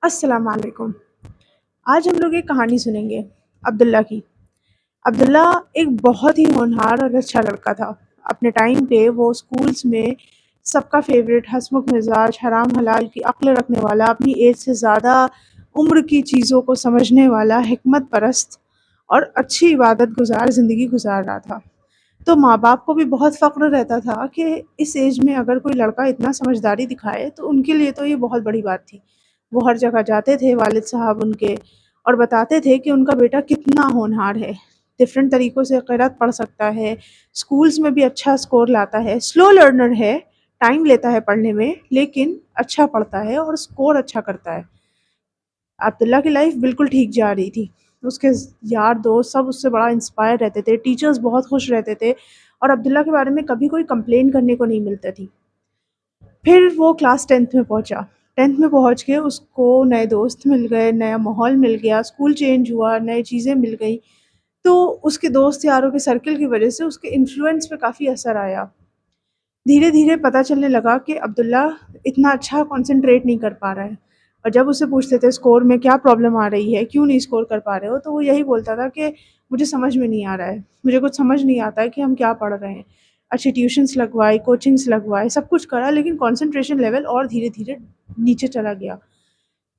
السلام علیکم۔ آج ہم لوگ ایک کہانی سنیں گے عبداللہ کی۔ عبداللہ ایک بہت ہی ہونہار اور اچھا لڑکا تھا۔ اپنے ٹائم پہ وہ اسکولز میں سب کا فیوریٹ، ہنسمکھ مزاج، حرام حلال کی عقل رکھنے والا، اپنی ایج سے زیادہ عمر کی چیزوں کو سمجھنے والا، حکمت پرست اور اچھی عبادت گزار زندگی گزار رہا تھا۔ تو ماں باپ کو بھی بہت فخر رہتا تھا کہ اس ایج میں اگر کوئی لڑکا اتنا سمجھداری دکھائے تو ان کے لیے تو یہ بہت بڑی بات تھی۔ وہ ہر جگہ جاتے تھے والد صاحب ان کے، اور بتاتے تھے کہ ان کا بیٹا کتنا ہونہار ہے، ڈفرینٹ طریقوں سے قرأت پڑھ سکتا ہے، اسکولز میں بھی اچھا اسکور لاتا ہے، سلو لرنر ہے، ٹائم لیتا ہے پڑھنے میں لیکن اچھا پڑھتا ہے اور اسکور اچھا کرتا ہے۔ عبداللہ کی لائف بالکل ٹھیک جا رہی تھی۔ اس کے یار دوست سب اس سے بڑا انسپائر رہتے تھے، ٹیچرز بہت خوش رہتے تھے اور عبداللہ کے بارے میں کبھی کوئی کمپلین کرنے کو نہیں ملتی تھی۔ پھر وہ کلاس 10th میں پہنچا۔ 10th میں پہنچ کے اس کو نئے دوست مل گئے، نیا ماحول مل گیا، اسکول چینج ہوا، نئے چیزیں مل گئی، تو اس کے دوست یاروں کے سرکل کی وجہ سے اس کے انفلوئنس پہ کافی اثر آیا۔ دھیرے دھیرے پتہ چلنے لگا کہ عبداللہ اتنا اچھا کنسنٹریٹ نہیں کر پا رہا ہے، اور جب اسے پوچھتے تھے اسکور میں کیا پرابلم آ رہی ہے، کیوں نہیں اسکور کر پا رہے ہو، تو وہ یہی بولتا تھا کہ مجھے سمجھ میں نہیں آ رہا ہے، مجھے کچھ سمجھ نہیں آتا ہے کہ ہم کیا پڑھ رہے ہیں۔ اچھی ٹیوشنس لگوائی، کوچنگس لگوائے، سب کچھ کرا، لیکن کنسنٹریشن لیول اور دھیرے دھیرے نیچے چلا گیا۔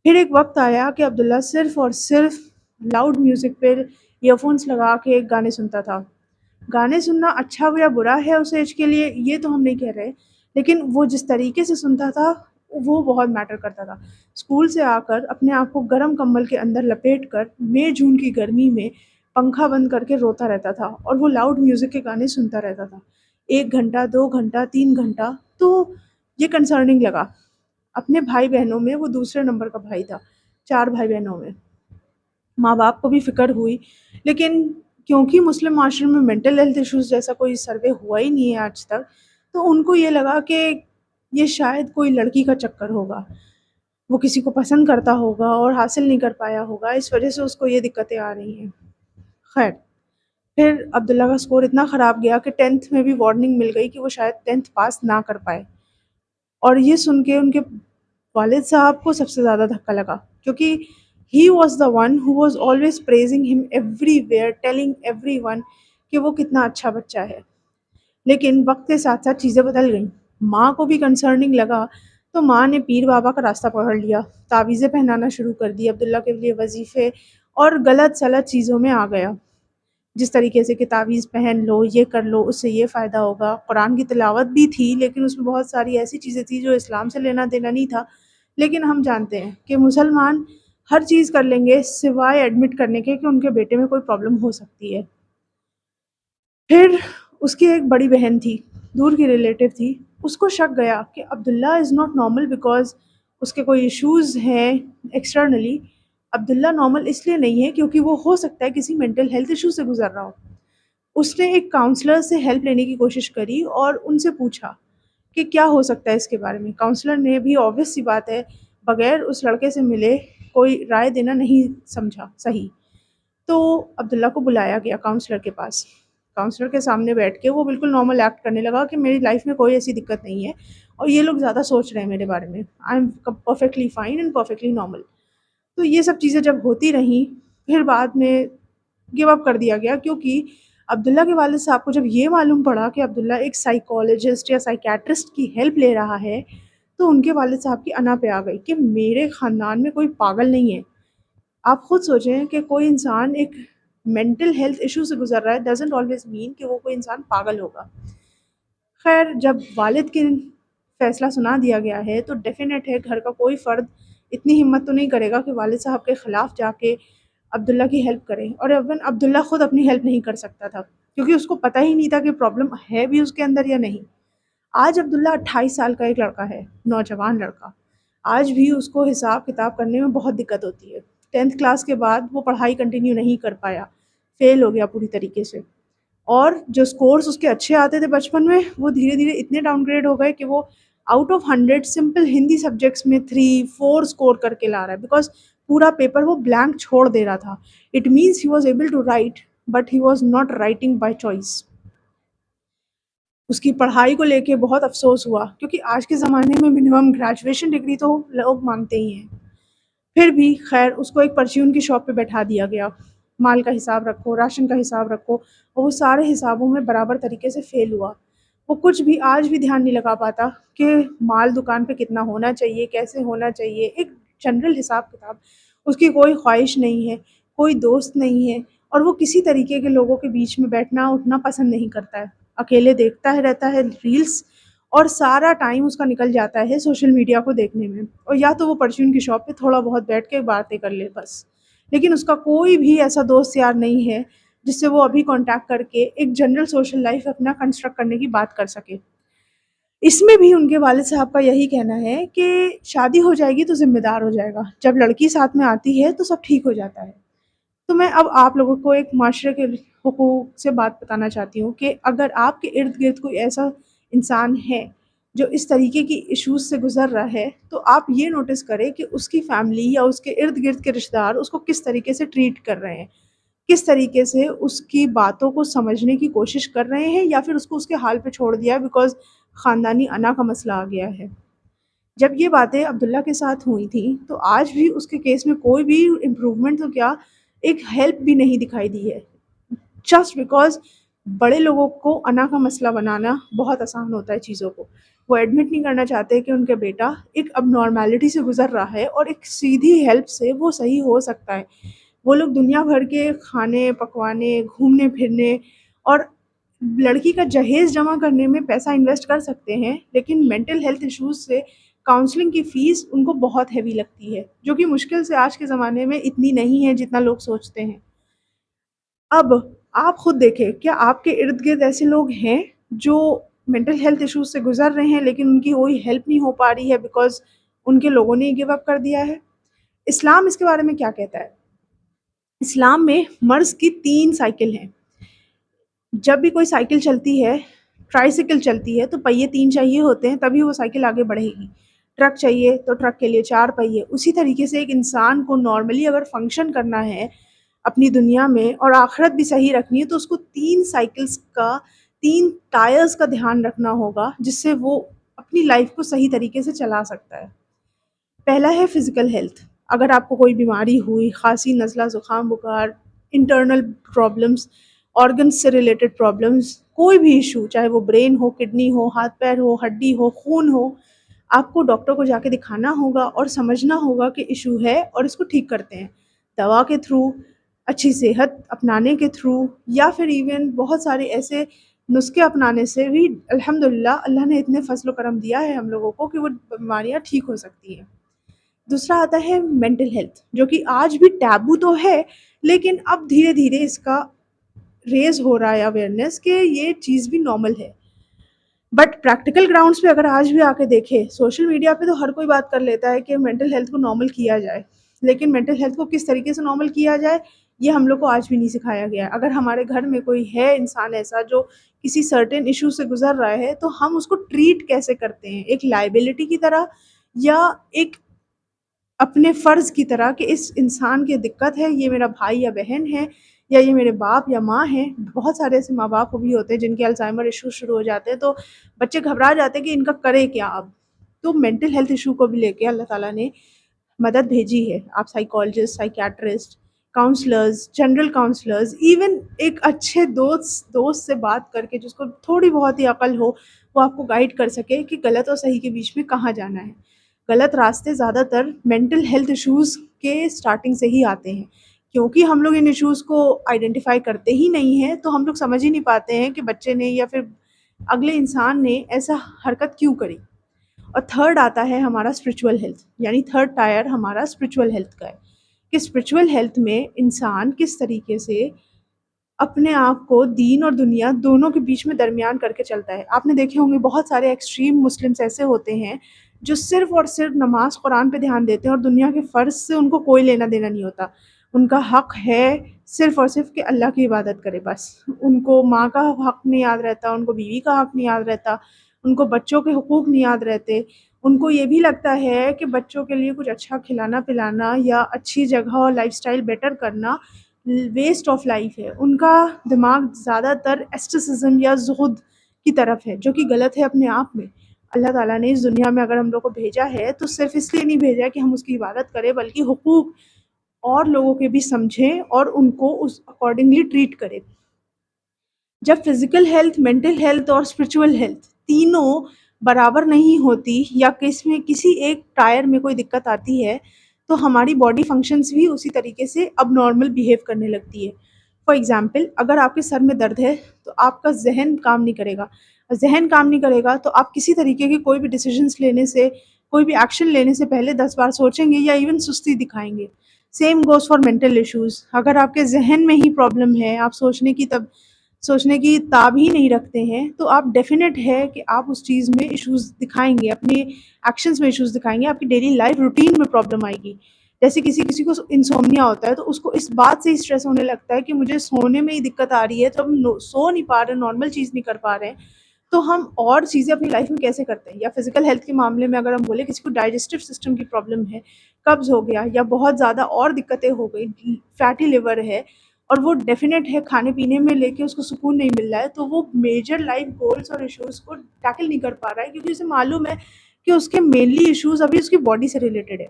پھر ایک وقت آیا کہ عبداللہ صرف اور صرف لاؤڈ میوزک پہ ایئر فونس لگا کے ایک گانے سنتا تھا۔ گانے سننا اچھا یا برا ہے اس ایج کے لیے یہ تو ہم نہیں کہہ رہے، لیکن وہ جس طریقے سے سنتا تھا وہ بہت میٹر کرتا تھا۔ اسکول سے آ کر اپنے آپ کو گرم کمبل کے اندر لپیٹ کر مئی جون کی گرمی میں پنکھا بند کر کے روتا رہتا تھا اور وہ لاؤڈ میوزک کے گانے سنتا رہتا تھا، 1 گھنٹہ، 2 گھنٹہ، 3 گھنٹہ۔ تو یہ کنسرننگ لگا۔ اپنے بھائی بہنوں میں وہ دوسرے نمبر کا بھائی تھا، 4 بھائی بہنوں میں۔ ماں باپ کو بھی فکر ہوئی، لیکن کیونکہ مسلم معاشرے میں مینٹل ہیلتھ ایشوز جیسا کوئی سروے ہوا ہی نہیں ہے آج تک، تو ان کو یہ لگا کہ یہ شاید کوئی لڑکی کا چکر ہوگا، وہ کسی کو پسند کرتا ہوگا اور حاصل نہیں کر پایا ہوگا، اس وجہ سے اس کو یہ دقتیں آ رہی ہیں۔ خیر، پھر عبداللہ کا اسکور اتنا خراب گیا کہ 10th میں بھی وارننگ مل گئی کہ وہ شاید 10th پاس نہ کر پائے، اور یہ سن کے ان کے والد صاحب کو سب سے زیادہ دھکا لگا، کیونکہ he was the one who was always praising ہم everywhere, telling everyone کہ وہ کتنا اچھا بچہ ہے۔ لیکن وقت کے ساتھ ساتھ چیزیں بدل گئیں، ماں کو بھی کنسرننگ لگا، تو ماں نے پیر بابا کا راستہ پکڑ لیا، تعویذیں پہنانا شروع کر دی، عبداللہ کے لیے وظیفے اور غلط سلط چیزوں میں آ گیا، جس طریقے سے کہ تعویذ پہن لو، یہ کر لو، اس سے یہ فائدہ ہوگا۔ قرآن کی تلاوت بھی تھی لیکن اس میں بہت ساری ایسی چیزیں تھیں جو اسلام سے لینا دینا نہیں تھا، لیکن ہم جانتے ہیں کہ مسلمان ہر چیز کر لیں گے سوائے ایڈمٹ کرنے کے کہ ان کے بیٹے میں کوئی پرابلم ہو سکتی ہے۔ پھر اس کی ایک بڑی بہن تھی، دور کی ریلیٹیو تھی، اس کو شک گیا کہ عبداللہ از ناٹ نارمل بیکاز اس کے کوئی ایشوز ہیں ایکسٹرنلی۔ عبداللہ نارمل اس لیے نہیں ہے کیونکہ وہ ہو سکتا ہے کسی مینٹل ہیلتھ ایشو سے گزر رہا ہو۔ اس نے ایک کاؤنسلر سے ہیلپ لینے کی کوشش کری اور ان سے پوچھا کہ کیا ہو سکتا ہے اس کے بارے میں۔ کاؤنسلر نے بھی obvious سی بات ہے بغیر اس لڑکے سے ملے کوئی رائے دینا نہیں سمجھا صحیح، تو عبداللہ کو بلایا گیا کاؤنسلر کے پاس۔ کاؤنسلر کے سامنے بیٹھ کے وہ بالکل نارمل ایکٹ کرنے لگا کہ میری لائف میں کوئی ایسی دقت نہیں ہے اور یہ لوگ زیادہ سوچ رہے ہیں میرے بارے میں، I am perfectly fine and perfectly normal. تو یہ سب چیزیں جب ہوتی رہیں پھر بعد میں گیو اپ کر دیا گیا، کیونکہ عبداللہ کے والد صاحب کو جب یہ معلوم پڑا کہ عبداللہ ایک سائیکالوجسٹ یا سائیکیٹرسٹ کی ہیلپ لے رہا ہے، تو ان کے والد صاحب کی انا پہ آ گئی کہ میرے خاندان میں کوئی پاگل نہیں ہے۔ آپ خود سوچیں کہ کوئی انسان ایک مینٹل ہیلتھ ایشو سے گزر رہا ہے ڈزنٹ آلویز مین کہ وہ کوئی انسان پاگل ہوگا۔ خیر، جب والد کے فیصلہ سنا دیا گیا ہے تو ڈیفینیٹ ہے گھر کا کوئی فرد اتنی ہمت تو نہیں کرے گا کہ والد صاحب کے خلاف جا کے عبداللہ کی ہیلپ کرے، اور ایون عبداللہ خود اپنی ہیلپ نہیں کر سکتا تھا کیونکہ اس کو پتہ ہی نہیں تھا کہ پرابلم ہے بھی اس کے اندر یا نہیں۔ آج عبداللہ 28 سال کا ایک لڑکا ہے، نوجوان لڑکا، آج بھی اس کو حساب کتاب کرنے میں بہت دقت ہوتی ہے۔ 10th کلاس کے بعد وہ پڑھائی کنٹینیو نہیں کر پایا، فیل ہو گیا پوری طریقے سے، اور جو سکورز اس کے اچھے آتے تھے بچپن میں وہ دھیرے دھیرے اتنے ڈاؤن گریڈ ہو گئے کہ وہ out of 100 simple Hindi subjects میں 3 4 اسکور کر کے لا رہا ہے، بیکاز پورا پیپر وہ بلینک چھوڑ دے رہا تھا۔ It means he was able to write but he was not writing by choice. اس کی پڑھائی کو لے کے بہت افسوس ہوا کیونکہ آج کے زمانے میں منیمم گریجویشن ڈگری تو لوگ مانگتے ہی ہیں۔ پھر بھی خیر اس کو ایک پرچون کی شاپ پہ بیٹھا دیا گیا، مال کا حساب رکھو، راشن کا حساب رکھو، اور وہ سارے حسابوں میں برابر طریقے سے فیل ہوا۔ وہ کچھ بھی آج بھی دھیان نہیں لگا پاتا کہ مال دکان پہ کتنا ہونا چاہیے، کیسے ہونا چاہیے، ایک جنرل حساب کتاب اس کی کوئی خواہش نہیں ہے، کوئی دوست نہیں ہے، اور وہ کسی طریقے کے لوگوں کے بیچ میں بیٹھنا اٹھنا پسند نہیں کرتا ہے، اکیلے دیکھتا ہے رہتا ہے ریلس، اور سارا ٹائم اس کا نکل جاتا ہے سوشل میڈیا کو دیکھنے میں، اور یا تو وہ پرچون کی شاپ پہ تھوڑا بہت بیٹھ کے باتیں کر لے بس، لیکن اس کا کوئی بھی ایسا دوست یار نہیں ہے جس سے وہ ابھی کانٹیکٹ کر کے ایک جنرل سوشل لائف اپنا کنسٹرکٹ کرنے کی بات کر سکے۔ اس میں بھی ان کے والد صاحب کا یہی کہنا ہے کہ شادی ہو جائے گی تو ذمہ دار ہو جائے گا، جب لڑکی ساتھ میں آتی ہے تو سب ٹھیک ہو جاتا ہے۔ تو میں اب آپ لوگوں کو ایک معاشرے کے حقوق سے بات بتانا چاہتی ہوں کہ اگر آپ کے ارد گرد کوئی ایسا انسان ہے جو اس طریقے کی ایشوز سے گزر رہا ہے، تو آپ یہ نوٹس کریں کہ اس کی فیملی یا اس کے ارد گرد کے رشتہ دار اس کو کس طریقے سے ٹریٹ کر رہے ہیں، کس طریقے سے اس کی باتوں کو سمجھنے کی کوشش کر رہے ہیں، یا پھر اس کو اس کے حال پہ چھوڑ دیا بیکاز خاندانی انا کا مسئلہ آ گیا ہے۔ جب یہ باتیں عبداللہ کے ساتھ ہوئی تھیں تو آج بھی اس کے کیس میں کوئی بھی امپروومنٹ تو کیا، ایک ہیلپ بھی نہیں دکھائی دی ہے، جسٹ بیکاز بڑے لوگوں کو انا کا مسئلہ بنانا بہت آسان ہوتا ہے چیزوں کو، وہ ایڈمٹ نہیں کرنا چاہتے کہ ان کا بیٹا ایک اب نارمیلٹی سے گزر رہا ہے اور ایک سیدھی ہیلپ سے وہ صحیح ہو سکتا ہے۔ وہ لوگ دنیا بھر کے کھانے پکوانے، گھومنے پھرنے اور لڑکی کا جہیز جمع کرنے میں پیسہ انویسٹ کر سکتے ہیں، لیکن مینٹل ہیلتھ ایشوز سے کاؤنسلنگ کی فیس ان کو بہت ہیوی لگتی ہے، جو کہ مشکل سے آج کے زمانے میں اتنی نہیں ہے جتنا لوگ سوچتے ہیں۔ اب آپ خود دیکھیں، کیا آپ کے ارد گرد ایسے لوگ ہیں جو مینٹل ہیلتھ ایشوز سے گزر رہے ہیں لیکن ان کی کوئی ہیلپ نہیں ہو پا رہی ہے بیکاز ان کے لوگوں نے گیو اپ کر دیا ہے؟ اسلام اس کے بارے میں کیا کہتا ہے؟ اسلام میں مرض کی 3 سائیکل ہیں۔ جب بھی کوئی سائیکل چلتی ہے، ٹرائی سائیکل چلتی ہے تو پہیے 3 چاہیے ہوتے ہیں تبھی وہ سائیکل آگے بڑھے گی، ٹرک چاہیے تو ٹرک کے لیے 4 پہیے، اسی طریقے سے ایک انسان کو نارملی اگر فنکشن کرنا ہے اپنی دنیا میں اور آخرت بھی صحیح رکھنی ہے تو اس کو 3 سائیکلز کا، 3 ٹائرز کا دھیان رکھنا ہوگا جس سے وہ اپنی لائف کو صحیح طریقے سے چلا سکتا ہے۔ پہلا ہے فزیکل ہیلتھ، اگر آپ کو کوئی بیماری ہوئی، خاصی، نزلہ، زکام، بخار، انٹرنل پرابلمس، آرگنز سے ریلیٹڈ پرابلمس، کوئی بھی ایشو، چاہے وہ برین ہو، کڈنی ہو، ہاتھ پیر ہو، ہڈی ہو، خون ہو، آپ کو ڈاکٹر کو جا کے دکھانا ہوگا اور سمجھنا ہوگا کہ ایشو ہے اور اس کو ٹھیک کرتے ہیں دوا کے تھرو، اچھی صحت اپنانے کے تھرو، یا پھر ایون بہت سارے ایسے نسخے اپنانے سے بھی الحمدللہ اللہ نے اتنے فضل و کرم دیا ہے ہم لوگوں کو کہ وہ بیماریاں ٹھیک ہو سکتی ہیں۔ دوسرا آتا ہے مینٹل ہیلتھ، جو کہ آج بھی ٹیبو تو ہے لیکن اب دھیرے دھیرے اس کا ریز ہو رہا ہے اویئرنیس کہ یہ چیز بھی نارمل ہے، بٹ پریکٹیکل گراؤنڈس پہ اگر آج بھی آ کے دیکھے، سوشل میڈیا پہ تو ہر کوئی بات کر لیتا ہے کہ مینٹل ہیلتھ کو نارمل کیا جائے، لیکن مینٹل ہیلتھ کو کس طریقے سے نارمل کیا جائے یہ ہم لوگ کو آج بھی نہیں سکھایا گیا ہے۔ اگر ہمارے گھر میں کوئی ہے انسان ایسا جو کسی سرٹن ایشو سے گزر رہا ہے تو ہم اس کو ٹریٹ کیسے کرتے ہیں، ایک لائبلٹی کی طرح یا ایک اپنے فرض کی طرح کہ اس انسان کی دقت ہے، یہ میرا بھائی یا بہن ہے یا یہ میرے باپ یا ماں ہیں۔ بہت سارے ایسے ماں باپ بھی ہوتے ہیں جن کے الزائمر ایشو شروع ہو جاتے ہیں تو بچے گھبرا جاتے ہیں کہ ان کا کرے کیا اب۔ تو مینٹل ہیلتھ ایشو کو بھی لے کے اللہ تعالیٰ نے مدد بھیجی ہے، آپ psychologist, psychiatrist, counsellors, general counsellors, even ایک اچھے دوست سے بات کر کے جس کو تھوڑی بہت ہی عقل ہو وہ آپ کو گائیڈ کر سکے کہ غلط اور صحیح کے بیچ میں کہاں جانا ہے۔ غلط راستے زیادہ تر مینٹل ہیلتھ ایشوز کے سٹارٹنگ سے ہی آتے ہیں، کیونکہ ہم لوگ ان ایشوز کو آئیڈینٹیفائی کرتے ہی نہیں ہیں تو ہم لوگ سمجھ ہی نہیں پاتے ہیں کہ بچے نے یا پھر اگلے انسان نے ایسا حرکت کیوں کری۔ اور تھرڈ آتا ہے ہمارا اسپرچول ہیلتھ، یعنی تھرڈ ٹائر ہمارا اسپرچول ہیلتھ کا ہے کہ اسپرچول ہیلتھ میں انسان کس طریقے سے اپنے آپ کو دین اور دنیا دونوں کے بیچ میں درمیان کر کے چلتا ہے۔ آپ نے دیکھے ہوں گے بہت سارے ایکسٹریم مسلمس ایسے ہوتے ہیں جو صرف اور صرف نماز قرآن پہ دھیان دیتے ہیں اور دنیا کے فرض سے ان کو کوئی لینا دینا نہیں ہوتا۔ ان کا حق ہے صرف اور صرف کہ اللہ کی عبادت کرے بس، ان کو ماں کا حق نہیں یاد رہتا، ان کو بیوی کا حق نہیں یاد رہتا، ان کو بچوں کے حقوق نہیں یاد رہتے، ان کو یہ بھی لگتا ہے کہ بچوں کے لیے کچھ اچھا کھلانا پلانا یا اچھی جگہ اور لائف سٹائل بیٹر کرنا ویسٹ آف لائف ہے۔ ان کا دماغ زیادہ تر ایسٹسزم یا زہد کی طرف ہے جو کہ غلط ہے اپنے آپ میں۔ اللہ تعالیٰ نے اس دنیا میں اگر ہم لوگ کو بھیجا ہے تو صرف اس لیے نہیں بھیجا ہے کہ ہم اس کی عبادت کریں، بلکہ حقوق اور لوگوں کے بھی سمجھیں اور ان کو اس اکارڈنگلی ٹریٹ کریں۔ جب فزیکل ہیلتھ، مینٹل ہیلتھ اور اسپرچول ہیلتھ تینوں برابر نہیں ہوتی یا کسی ایک ٹائر میں کوئی دقت آتی ہے تو ہماری باڈی فنکشنز بھی اسی طریقے سے اب نارمل بیہیو کرنے لگتی ہے۔ فار ایگزامپل، اگر آپ کے سر میں درد ہے تو آپ کا ذہن کام نہیں کرے گا، ذہن کام نہیں کرے گا تو آپ کسی طریقے کے کوئی بھی ڈیسیجنس لینے سے، کوئی بھی ایکشن لینے سے پہلے 10 بار سوچیں گے یا ایون سستی دکھائیں گے۔ Same goes for mental issues, اگر آپ کے ذہن میں ہی پرابلم ہے، آپ سوچنے کی تاب ہی نہیں رکھتے ہیں تو آپ ڈیفینیٹ ہے کہ آپ اس چیز میں ایشوز دکھائیں گے، اپنے ایکشنز میں ایشوز دکھائیں گے، آپ کی ڈیلی لائف روٹین میں پرابلم آئے گی۔ جیسے کسی کو انسومنیا ہوتا ہے تو اس کو اس بات سے اسٹریس ہونے لگتا ہے کہ مجھے سونے میں ہی دقت آ رہی ہے، تو ہم سو نہیں پا رہے، نارمل چیز نہیں کر پا رہے ہیں، تو ہم اور چیزیں اپنی لائف میں کیسے کرتے ہیں؟ یا فزیکل ہیلتھ کے معاملے میں اگر ہم بولیں کسی کو ڈائجسٹو سسٹم کی پرابلم ہے، قبض ہو گیا یا بہت زیادہ اور دقتیں ہو گئی، فیٹی لیور ہے، اور وہ ڈیفینیٹ ہے کھانے پینے میں لے کے اس کو سکون نہیں مل رہا ہے، تو وہ میجر لائف گولز اور ایشوز کو ٹیکل نہیں کر پا رہا ہے کیونکہ اسے معلوم ہے کہ اس کے مینلی ایشوز ابھی اس کی باڈی سے ریلیٹڈ ہے۔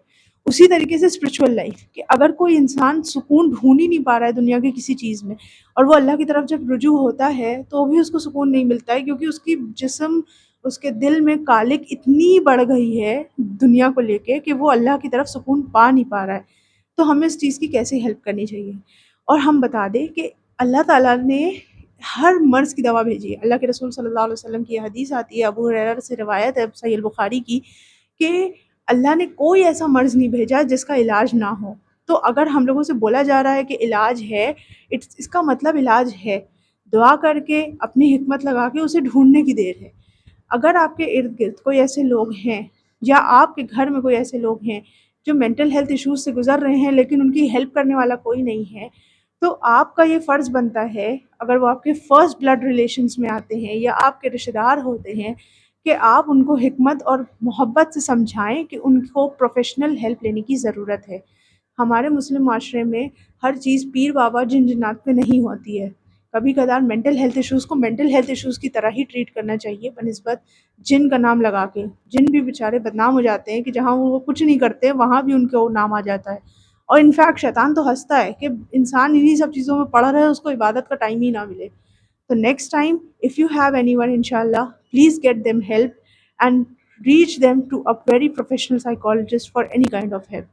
اسی طریقے سے اسپرچول لائف، کہ اگر کوئی انسان سکون ڈھونڈ ہی نہیں پا رہا ہے دنیا کی کسی چیز میں، اور وہ اللہ کی طرف جب رجوع ہوتا ہے تو بھی اس کو سکون نہیں ملتا ہے، کیونکہ اس کی جسم، اس کے دل میں کالک اتنی بڑھ گئی ہے دنیا کو لے کے کہ وہ اللہ کی طرف سکون پا نہیں پا رہا ہے۔ تو ہمیں اس چیز کی کیسے ہیلپ کرنی چاہیے؟ اور ہم بتا دیں کہ اللہ تعالیٰ نے ہر مرض کی دوا بھیجی ہے۔ اللہ کے رسول صلی اللہ علیہ وسلم کی حدیث آتی ہے، ابو ہریرہ سے روایت ہے صحیح البخاری کی، کہ اللہ نے کوئی ایسا مرض نہیں بھیجا جس کا علاج نہ ہو۔ تو اگر ہم لوگوں سے بولا جا رہا ہے کہ علاج ہے، اس کا مطلب علاج ہے۔ دعا کر کے، اپنی حکمت لگا کے اسے ڈھونڈنے کی دیر ہے۔ اگر آپ کے ارد گرد کوئی ایسے لوگ ہیں یا آپ کے گھر میں کوئی ایسے لوگ ہیں جو مینٹل ہیلتھ ایشوز سے گزر رہے ہیں لیکن ان کی ہیلپ کرنے والا کوئی نہیں ہے، تو آپ کا یہ فرض بنتا ہے، اگر وہ آپ کے فرسٹ بلڈ ریلیشنز میں آتے ہیں یا آپ کے رشتہ دار ہوتے ہیں، کہ آپ ان کو حکمت اور محبت سے سمجھائیں کہ ان کو پروفیشنل ہیلپ لینے کی ضرورت ہے۔ ہمارے مسلم معاشرے میں ہر چیز پیر بابا جن جنات پہ نہیں ہوتی ہے۔ کبھی کبھار مینٹل ہیلتھ ایشوز کو مینٹل ہیلتھ ایشوز کی طرح ہی ٹریٹ کرنا چاہیے بنسبت جن کا نام لگا کے۔ جن بھی بیچارے بدنام ہو جاتے ہیں کہ جہاں وہ کچھ نہیں کرتے وہاں بھی ان کو نام آ جاتا ہے، اور انفیکٹ شیطان تو ہنستا ہے کہ انسان انہی سب چیزوں میں پڑا رہے، اس کو عبادت کا ٹائم ہی نہ ملے۔ تو next time if you have anyone, انشاءاللہ please get them help and reach them to a very professional psychologist for any kind of help.